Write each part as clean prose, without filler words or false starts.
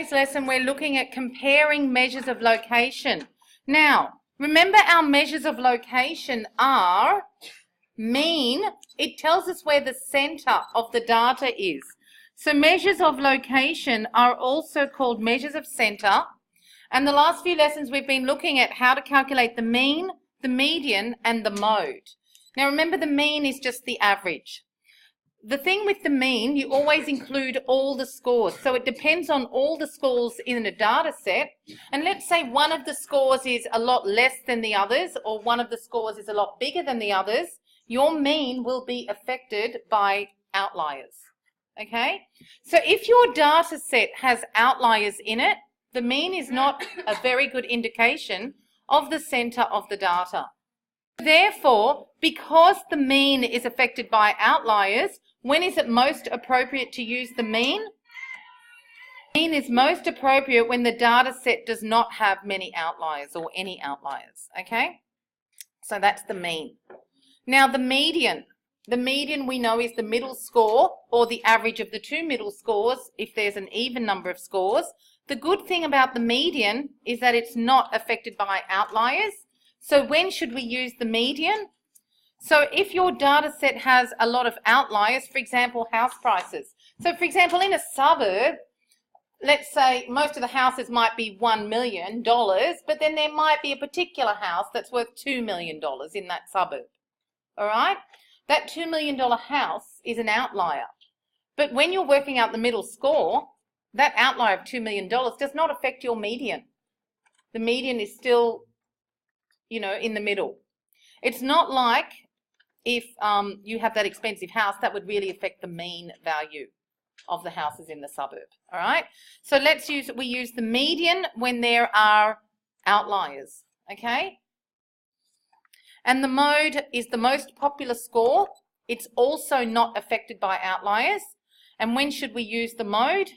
today's lesson we're looking at comparing measures of location. Now, remember our measures of location are mean. It tells us where the center of the data is. So measures of location are also called measures of center. And the last few lessons we've been looking at how to calculate the mean, the median, and the mode. Now remember, the mean is just the average. The thing with the mean, you always include all the scores. So it depends on all the scores in a data set. And let's say one of the scores is a lot less than the others, or one of the scores is a lot bigger than the others. Your mean will be affected by outliers. Okay? So if your data set has outliers in it, the mean is not a very good indication of the center of the data. Therefore, because the mean is affected by outliers, when is it most appropriate to use the mean? Mean is most appropriate when the data set does not have many outliers or any outliers, okay? So that's the mean. Now the median we know is the middle score, or the average of the two middle scores if there's an even number of scores. The good thing about the median is that it's not affected by outliers. So when should we use the median? So if your data set has a lot of outliers, for example, house prices. So for example, in a suburb, let's say most of the houses might be $1 million, but then there might be a particular house that's worth $2 million in that suburb. All right? That $2 million house is an outlier. But when you're working out the middle score, that outlier of $2 million does not affect your median. The median is still, you know, in the middle. It's not like if you have that expensive house, that would really affect the mean value of the houses in the suburb. All right? So we use the median when there are outliers. Okay? And the mode is the most popular score. It's also not affected by outliers. And when should we use the mode?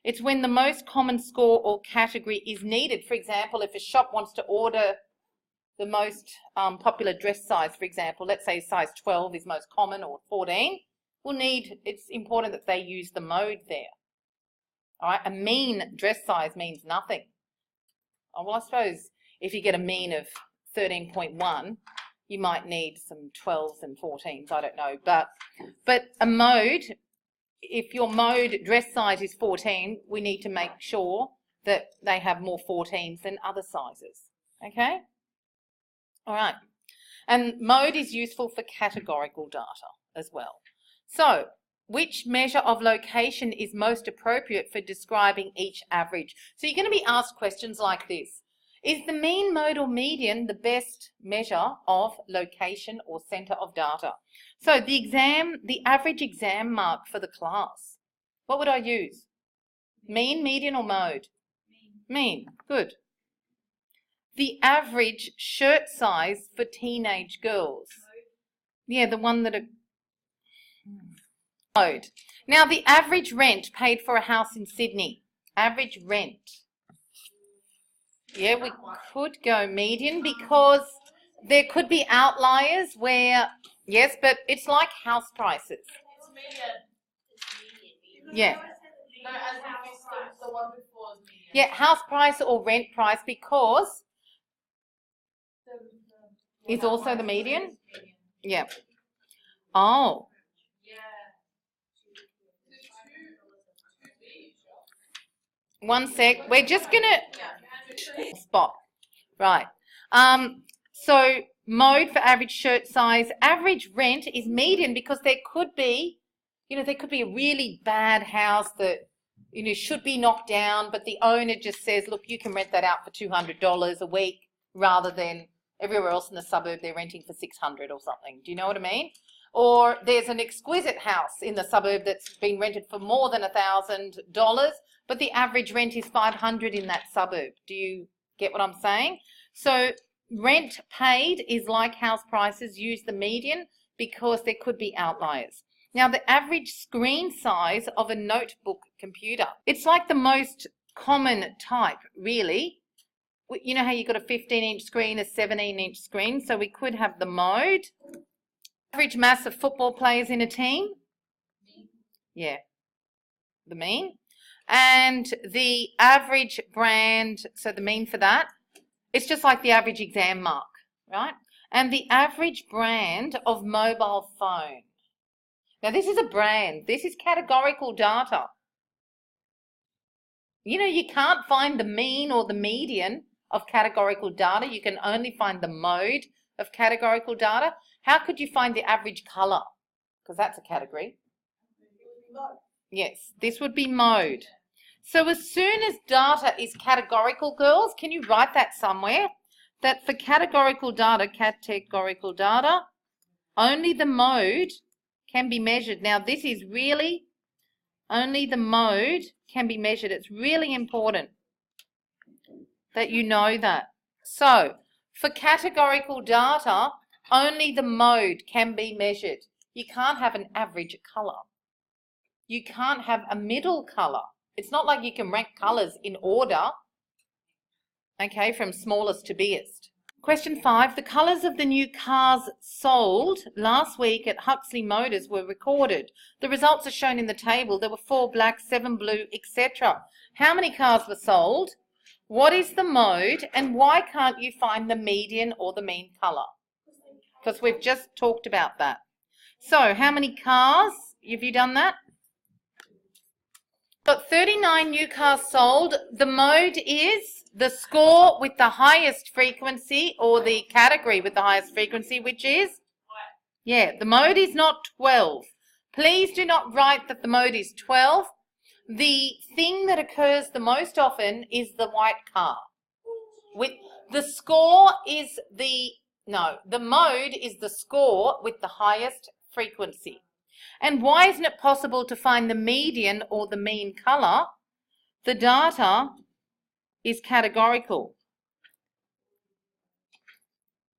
It's when the most common score or category is needed. For example, if a shop wants to order the most popular dress size, for example, let's say size 12 is most common, or 14, it's important that they use the mode there. All right, a mean dress size means nothing. Oh, well, I suppose if you get a mean of 13.1, you might need some 12s and 14s, I don't know. But a mode, if your mode dress size is 14, we need to make sure that they have more 14s than other sizes. Okay? All right. And mode is useful for categorical data as well. So, which measure of location is most appropriate for describing each average? So you're going to be asked questions like this. Is the mean, mode, or median the best measure of location or center of data? So the average exam mark for the class, what would I use? Mean, median, or mode? Mean. Good. The average shirt size for teenage girls. Yeah, the one that are mode. Now the average rent paid for a house in Sydney. Average rent. Yeah, we could go median because there could be outliers where, yes, but it's like house prices. It's median. Yeah. No, as the one before is median. Yeah, house price or rent price, because it's also the median. Yeah. Oh. One sec. We're just gonna spot. Right. So mode for average shirt size. Average rent is median because there could be, there could be a really bad house that, should be knocked down, but the owner just says, look, you can rent that out for $200 a week, rather than everywhere else in the suburb they're renting for $600 or something. Do you know what I mean? Or there's an exquisite house in the suburb that's being rented for more than $1,000, but the average rent is $500 in that suburb. Do you get what I'm saying? So rent paid is like house prices. Use the median because there could be outliers. Now the average screen size of a notebook computer. It's like the most common type, really. You know how you've got a 15-inch screen, a 17-inch screen, so we could have the mode. Average mass of football players in a team. Yeah. The mean. And the average brand, so the mean for that, it's just like the average exam mark, right? And the average brand of mobile phone. Now this is a brand. This is categorical data. You know, you can't find the mean or the median of categorical data. You can only find the mode of categorical data. How could you find the average color? Because that's a category. Yes, this would be mode. So as soon as data is categorical, girls, can you write that somewhere? That for categorical data, only the mode can be measured. Now this is really, only the mode can be measured. It's really important that you know that. So for categorical data, only the mode can be measured. You can't have an average color. You can't have a middle color. It's not like you can rank colors in order, okay, from smallest to biggest. Question 5, the colors of the new cars sold last week at Huxley Motors were recorded. The results are shown in the table. There were 4 black, 7 blue, etc. How many cars were sold? What is the mode? And why can't you find the median or the mean color? Because we've just talked about that. So how many cars? Have you done that? Got 39 new cars sold. The mode is the score with the highest frequency, or the category with the highest frequency, which is? Yeah, the mode is not 12. Please do not write that the mode is 12. The thing that occurs the most often is the white car. With the score is the mode is the score with the highest frequency. And why isn't it possible to find the median or the mean color? The data is categorical.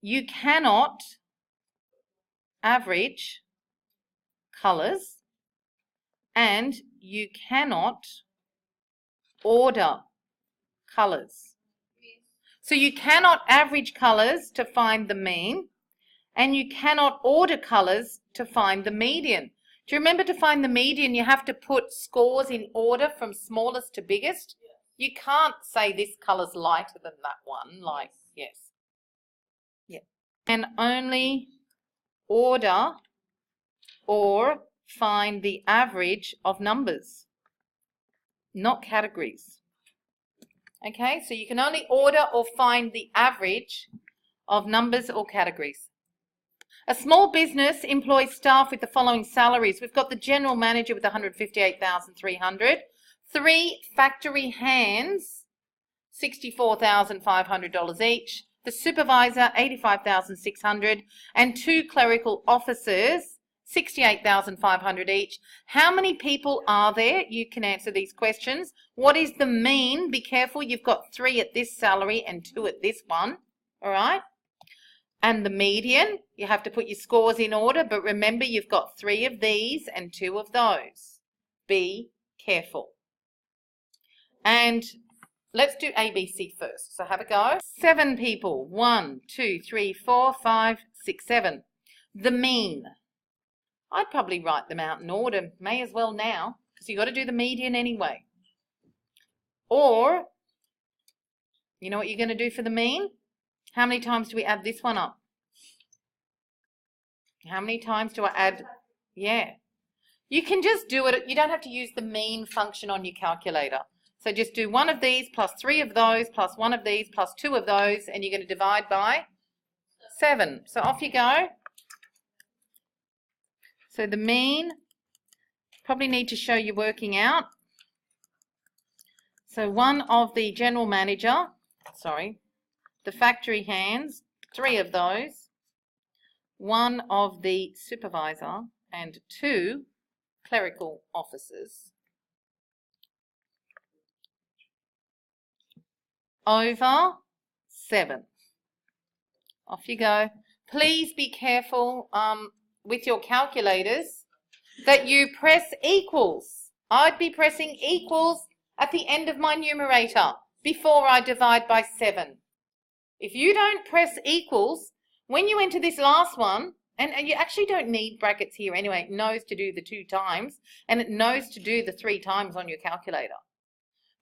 You cannot average colors and you cannot order colors. So you cannot average colors to find the mean, and you cannot order colors to find the median. Do you remember, to find the median, you have to put scores in order from smallest to biggest? You can't say this color's lighter than that one, like, yes. Yeah. And only order or find the average of numbers, not categories. Okay, so you can only order or find the average of numbers or categories. A small business employs staff with the following salaries. We've got the general manager with $158,300, 3 factory hands, $64,500 each, the supervisor, $85,600, and 2 clerical officers, $68,500 each. How many people are there? You can answer these questions. What is the mean? Be careful, you've got 3 at this salary and 2 at this one, all right? And the median, you have to put your scores in order, but remember you've got 3 of these and 2 of those. Be careful. And let's do ABC first. So have a go. 7 people. 1, 2, 3, 4, 5, 6, 7. The mean. I'd probably write them out in order. May as well now, because you've got to do the median anyway. Or, you know what you're going to do for the mean? How many times do we add this one up? How many times do I add? Yeah. You can just do it. You don't have to use the mean function on your calculator. So just do 1 of these plus 3 of those plus 1 of these plus 2 of those, and you're going to divide by 7. So off you go. So the mean, probably need to show you working out. So 1 of the general manager, the factory hands, 3 of those, 1 of the supervisor, and 2 clerical officers, over 7. Off you go. Please be careful with your calculators that you press equals. I'd be pressing equals at the end of my numerator before I divide by 7. If you don't press equals, when you enter this last one, and you actually don't need brackets here anyway, it knows to do the 2 times, and it knows to do the 3 times on your calculator.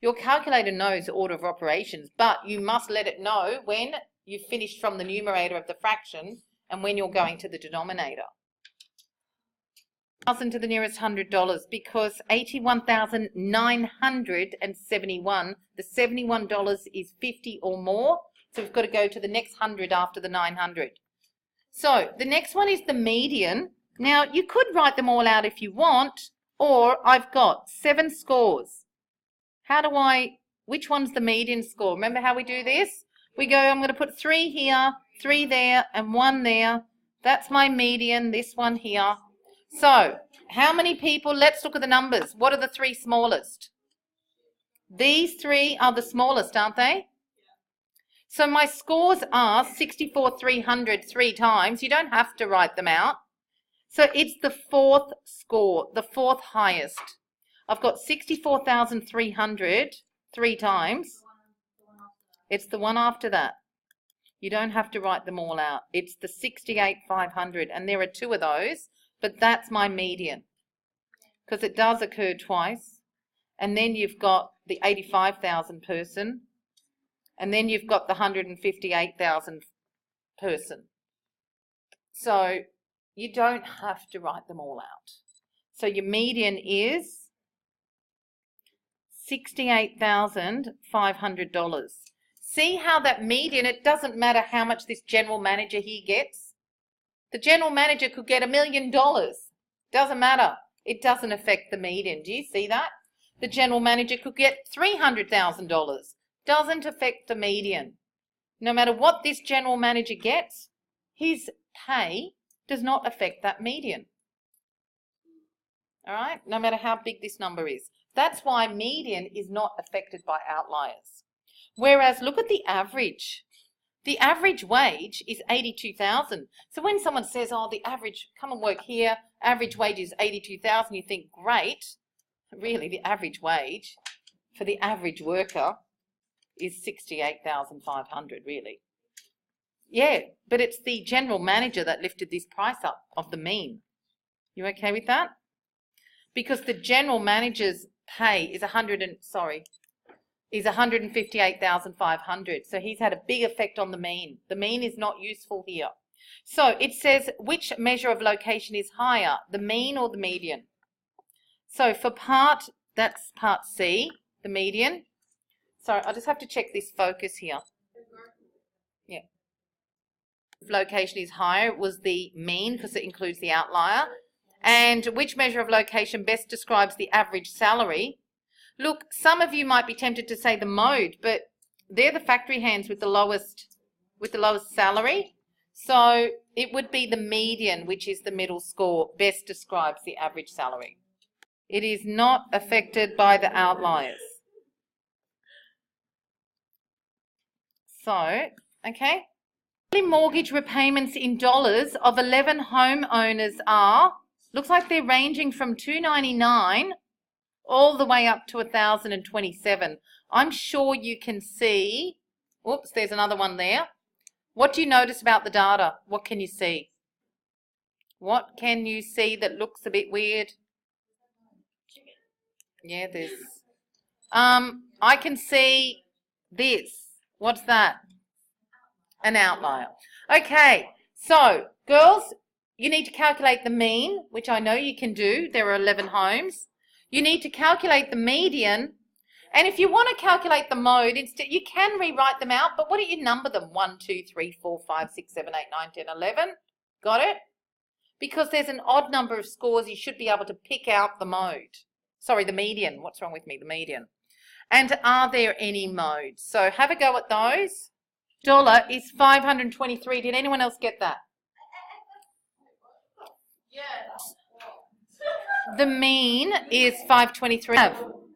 Your calculator knows order of operations, but you must let it know when you've finished from the numerator of the fraction and when you're going to the denominator. 1,000 to the nearest $100 because 81,971, the $71 is 50 or more, so we've got to go to the next 100 after the 900. So the next one is the median. Now you could write them all out if you want, or I've got 7 scores. Which one's the median score? Remember how we do this? We go, I'm going to put 3 here, 3 there, and 1 there. That's my median, this one here. So, how many people, let's look at the numbers. What are the 3 smallest? These 3 are the smallest, aren't they? So my scores are 64,300 3 times. You don't have to write them out. So it's the 4th score, the 4th highest. I've got 64,300 3 times. It's the one after that. You don't have to write them all out. It's the 68,500, and there are 2 of those, but that's my median because it does occur twice. And then you've got the 85,000 person, and then you've got the 158,000 person. So you don't have to write them all out. So your median is $68,500. See how that median, it doesn't matter how much this general manager here gets. The general manager could get $1 million. Doesn't matter. It doesn't affect the median. Do you see that? The general manager could get $300,000. Doesn't affect the median. No matter what this general manager gets, his pay does not affect that median. All right? No matter how big this number is. That's why median is not affected by outliers. Whereas look at the average. The average wage is 82,000. So when someone says, oh, the average, come and work here, average wage is 82,000, you think, great. Really, the average wage for the average worker is 68,500, really. Yeah, but it's the general manager that lifted this price up of the mean. You okay with that? Because the general manager's pay is 158,500. So he's had a big effect on the mean. The mean is not useful here. So it says which measure of location is higher, the mean or the median? So for that's part C, the median. Sorry, I just have to check this focus here. Yeah. If location is higher, it was the mean because it includes the outlier. And which measure of location best describes the average salary? Look, some of you might be tempted to say the mode, but they're the factory hands with the lowest salary. So it would be the median, which is the middle score, best describes the average salary. It is not affected by the outliers. So, okay. Mortgage repayments in dollars of 11 homeowners are, looks like they're ranging from $299 all the way up to $1,027. I'm sure you can see, oops, there's another one there. What do you notice about the data? What can you see? What can you see that looks a bit weird? Yeah, there's, I can see this. What's that? An outlier. Okay, so girls, you need to calculate the mean, which I know you can do. There are 11 homes. You need to calculate the median. And if you want to calculate the mode, instead, you can rewrite them out, but what do you number them? 1, 2, 3, 4, 5, 6, 7, 8, 9, 10, 11. Got it? Because there's an odd number of scores, you should be able to pick out the mode. Sorry, the median. What's wrong with me? The median. And are there any modes? So have a go at those. Dollar is 523. Did anyone else get that? Yes. The mean is 523.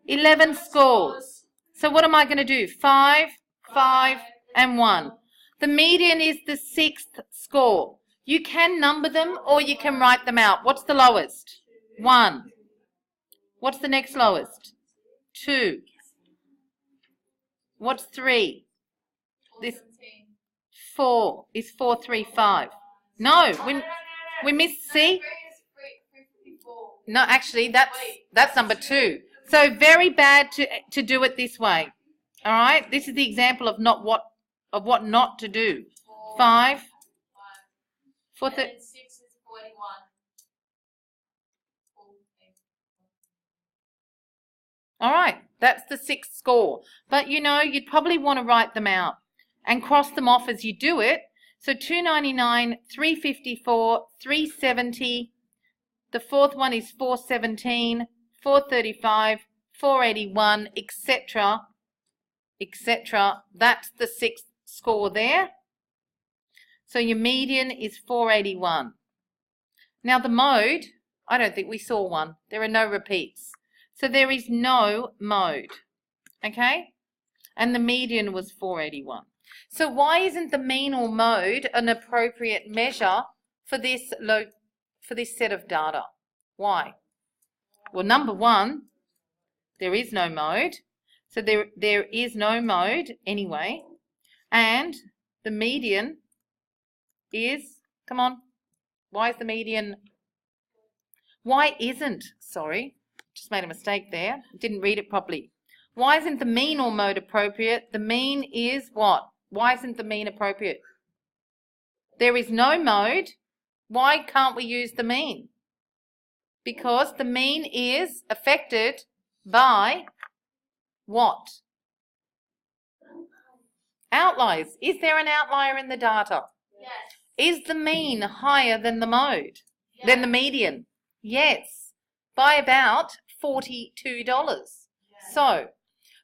11 scores. So what am I going to do? 5, 5, and 1. The median is the 6th score. You can number them or you can write them out. What's the lowest? 1. What's the next lowest? 2. What's 3? This 4 is 435. No, we missed C. No, actually that's number 2. So very bad to do it this way. All right. This is the example of what not to do. 5 for And then 6 is 41. All right. That's the sixth score. But you know, you'd probably want to write them out and cross them off as you do it. So 299, 354, 370. The fourth one is 417, 435, 481, etc., etc. That's the sixth score there. So your median is 481. Now the mode, I don't think we saw one. There are no repeats. So there is no mode. Okay? And the median was 481. So why isn't the mean or mode an appropriate measure for this set of data? Why? Well, number one, there is no mode. So there is no mode anyway. And the median is, come on, why is the median, why isn't, sorry, just made a mistake there, didn't read it properly. Why isn't the mean or mode appropriate? The mean is what? Why isn't the mean appropriate? There is no mode. Why can't we use the mean? Because the mean is affected by what? Outliers. Is there an outlier in the data? Yes. Is the mean higher than the mode? Than the median? Yes. By about $42. Yes. So,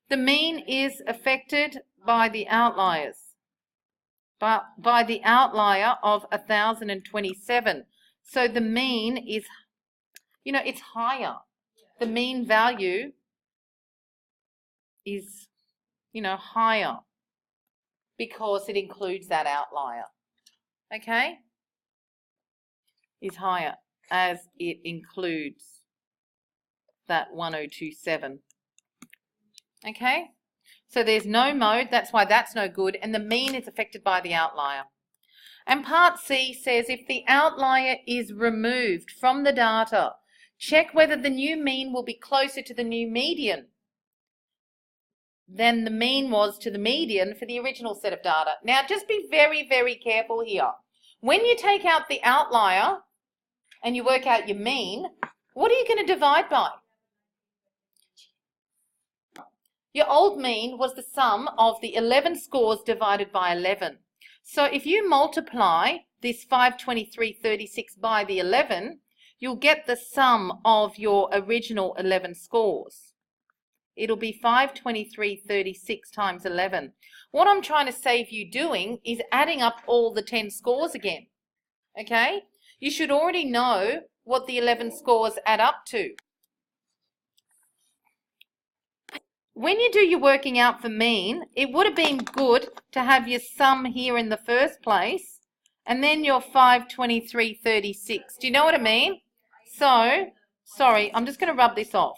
the mean is affected by the outliers. By the outlier of 1,027. So the mean is, you know, it's higher. The mean value is, you know, higher because it includes that outlier. Okay? Is higher as it includes that 1027. Okay? So there's no mode, that's why that's no good, and the mean is affected by the outlier. And part C says if the outlier is removed from the data, check whether the new mean will be closer to the new median than the mean was to the median for the original set of data. Now just be very, very careful here. When you take out the outlier and you work out your mean, what are you going to divide by? Your old mean was the sum of the 11 scores divided by 11. So if you multiply this 523.36 by the 11, you'll get the sum of your original 11 scores. It'll be 523.36 times 11. What I'm trying to save you doing is adding up all the 10 scores again. Okay? You should already know what the 11 scores add up to. When you do your working out for mean, it would have been good to have your sum here in the first place and then your 523.36. Do you know what I mean? So, sorry, I'm just going to rub this off.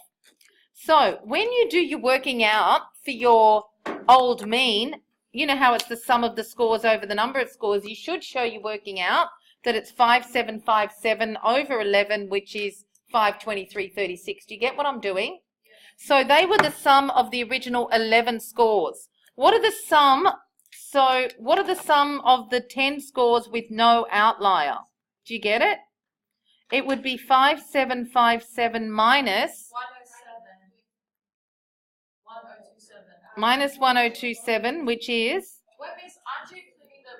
So, when you do your working out for your old mean, you know how it's the sum of the scores over the number of scores, you should show you working out that it's 5757 over 11, which is 523.36. Do you get what I'm doing? So they were the sum of the original 11 scores. What are the sum? So what are the sum of the 10 scores with no outlier? Do you get it? It would be 5757 minus 1027, which is? What means, aren't you including the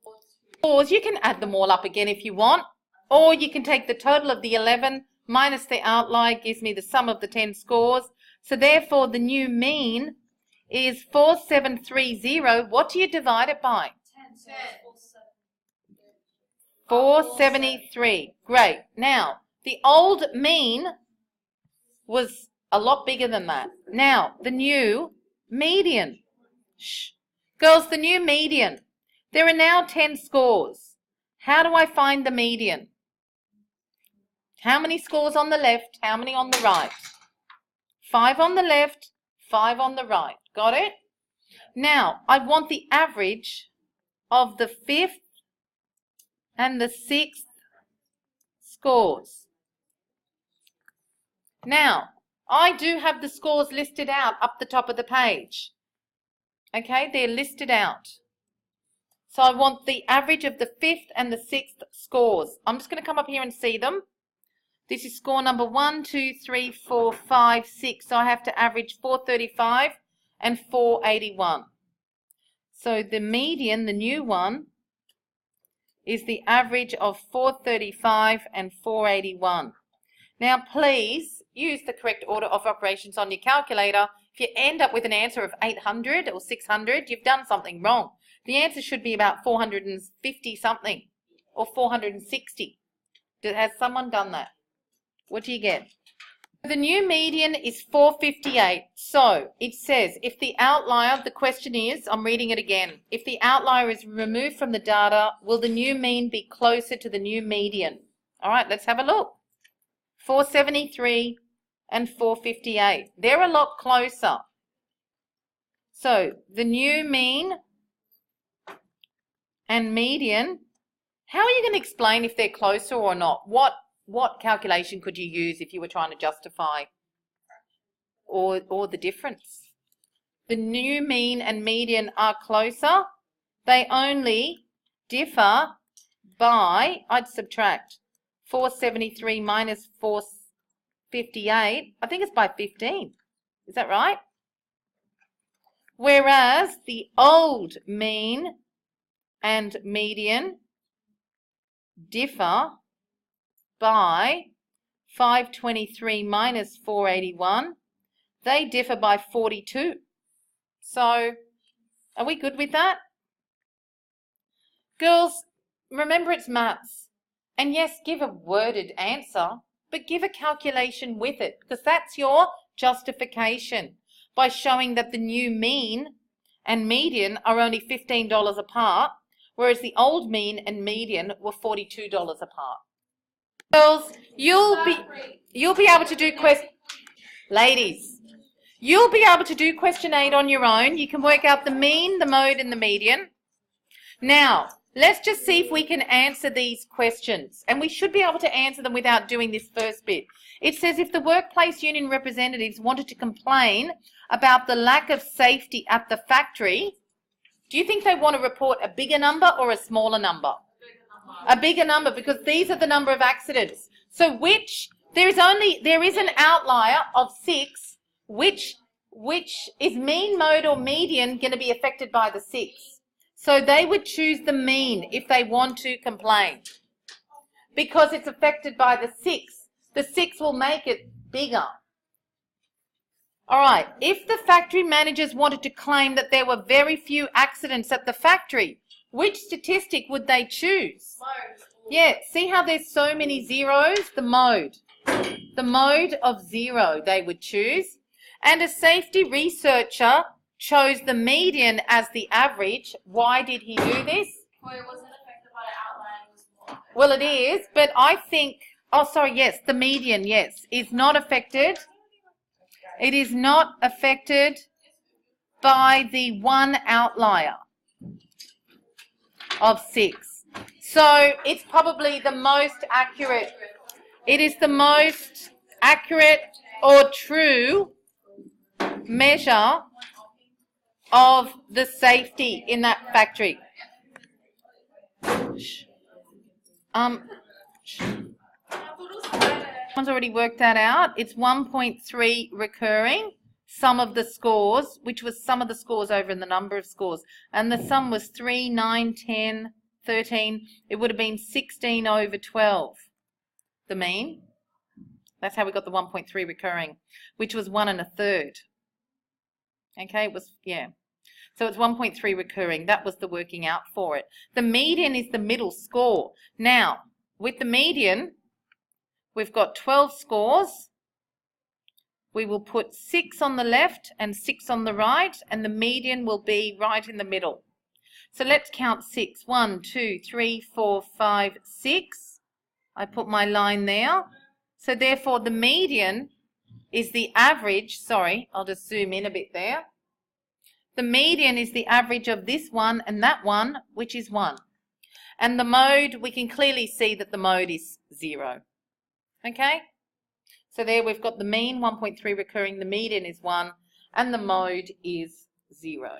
0.96? Or you can add them all up again if you want. Or you can take the total of the 11 minus the outlier gives me the sum of the 10 scores. So therefore the new mean is 4730. What do you divide it by? 10. 473. Great. Now, the old mean was a lot bigger than that. Now, the new median. Shh. Girls, the new median. There are now 10 scores. How do I find the median? How many scores on the left? How many on the right? 5 on the left, 5 on the right. Got it? Now, I want the average of the 5th and the 6th scores. Now, I do have the scores listed out up the top of the page. Okay, they're listed out. So I want the average of the 5th and the 6th scores. I'm just going to come up here and see them. This is score number 1, 2, 3, 4, 5, 6. So I have to average 435 and 481. So the median, the new one, is the average of 435 and 481. Now please use the correct order of operations on your calculator. If you end up with an answer of 800 or 600, you've done something wrong. The answer should be about 450 something or 460. Has someone done that? What do you get? The new median is 458. So it says if the outlier, the question is, I'm reading it again, if the outlier is removed from the data, will the new mean be closer to the new median? All right, let's have a look. 473 and 458. They're a lot closer. So the new mean and median, how are you going to explain if they're closer or not? What calculation could you use if you were trying to justify or the difference? The new mean and median are closer. They only differ by, I'd subtract 473 minus 458. I think it's by 15. Is that right? Whereas the old mean and median differ by 523 minus 481. They differ by 42. So, are we good with that? Girls, remember it's maths. And yes, give a worded answer, but give a calculation with it, because that's your justification by showing that the new mean and median are only $15 apart, whereas the old mean and median were $42 apart. Girls, you'll be able to do ladies, you'll be able to do question 8 on your own. You can work out the mean, the mode, and the median. Now, let's just see if we can answer these questions. And we should be able to answer them without doing this first bit. It says if the workplace union representatives wanted to complain about the lack of safety at the factory, do you think they want to report a bigger number or a smaller number? A bigger number, because these are the number of accidents. So there is an outlier of 6, which is mean, mode, or median going to be affected by the 6. So they would choose the mean if they want to complain, because it's affected by the 6. The 6 will make it bigger. All right, if the factory managers wanted to claim that there were very few accidents at the factory, which statistic would they choose? Mode. Yeah, see how there's so many zeros? The mode. The mode of 0 they would choose. And a safety researcher chose the median as the average. Why did he do this? Well, it wasn't affected by the outlier. It was more. Well, it is, but I think, oh, sorry, yes, the median, yes, is not affected. It is not affected by the one outlier of 6. So it's probably the most accurate. It is the most accurate or true measure of the safety in that factory. Someone's already worked that out. It's 1.3 recurring, sum of the scores, which was sum of the scores over in the number of scores. And the sum was 3, 9, 10, 13. It would have been 16 over 12, the mean. That's how we got the 1.3 recurring, which was 1 1/3. Okay, it was, yeah. So it's 1.3 recurring. That was the working out for it. The median is the middle score. Now, with the median, we've got 12 scores. We will put 6 on the left and 6 on the right, and the median will be right in the middle. So let's count 6. 1, 2, 3, 4, 5, 6. I put my line there. So therefore the median is the average. Sorry, I'll just zoom in a bit there. The median is the average of this one and that one, which is 1. And the mode, we can clearly see that the mode is 0. Okay? So there we've got the mean, 1.3 recurring, the median is 1, and the mode is 0.